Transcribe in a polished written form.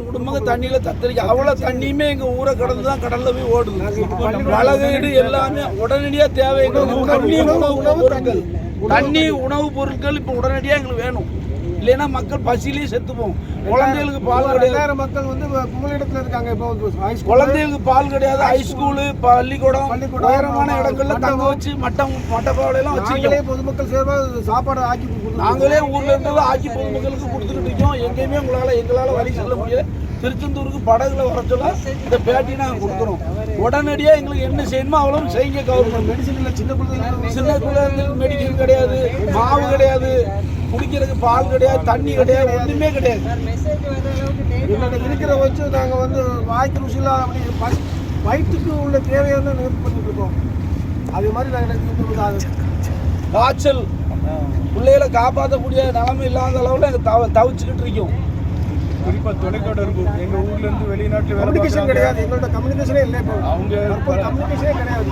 குடும்பங்க தண்ணியில தத்தளிக்க அவ்வளவு தண்ணியுமே எங்க ஊரை கடந்து தான் கடல்ல போய் ஓடுது. வளகீடு எல்லாமே உடனடியா தேவை. தண்ணி உணவுப் பொருட்கள் இப்ப உடனடியா எங்களுக்கு வேணும். இல்லைன்னா மக்கள் பசியிலேயே செத்துப்போம். குழந்தைகளுக்கு பால் கிடையாது. மக்கள் வந்து புகலிடத்துல இருக்காங்க. இப்போ குழந்தைகளுக்கு பால் கிடையாது. ஹைஸ்கூலு பள்ளிக்கூடம் உயரமான இடங்கள்ல தங்க வச்சு மட்டப்பாவடையெல்லாம் வச்சிருக்கோம். பொதுமக்கள் சேர்வாக சாப்பாடு ஆக்கி நாங்களே ஊர்ல இருந்து ஆக்கி பொதுமக்களுக்கு கொடுத்துக்கிட்டு இருக்கோம். எங்கேயுமே எங்களால வழி செல்ல முடியல. திருச்செந்தூருக்கு படகுல வர சொல்ல இந்த பேட்டி நாங்கள் கொடுக்குறோம். உடனடியா எங்களுக்கு என்ன செய்யணுமோ அவ்வளவு செய்யுங்க. கவர்மெண்ட் மெடிசன்ல சின்ன குழந்தைங்களுக்கு மெடிக்கல் கிடையாது, மாவு கிடையாது, குடிக்கிறதுக்கு பால் கிடையாது, தண்ணி கிடையாது, ஒன்றுமே கிடையாது. இருக்கிற வச்சு நாங்கள் வந்து வாய்க்கு ருசிலா அப்படி வயிற்றுக்கு உள்ள தேவையான நிவர்த்தி பண்ணிட்டு இருக்கோம். அதே மாதிரி நாங்கள் காய்ச்சல் பிள்ளைகளை காப்பாற்றக்கூடிய நிலைமை இல்லாத அளவில் எங்கள் தவிச்சுக்கிட்டு இருக்கோம். குறிப்பாக தொலைத்தொடர்பு எங்கள் ஊர்லேருந்து வெளிநாட்டில் கம்யூனிகேஷன் கிடையாது. எங்கள்கிட்ட கம்யூனிகேஷனே இல்லை. இப்போ அவங்க கம்யூனிகேஷனே கிடையாது.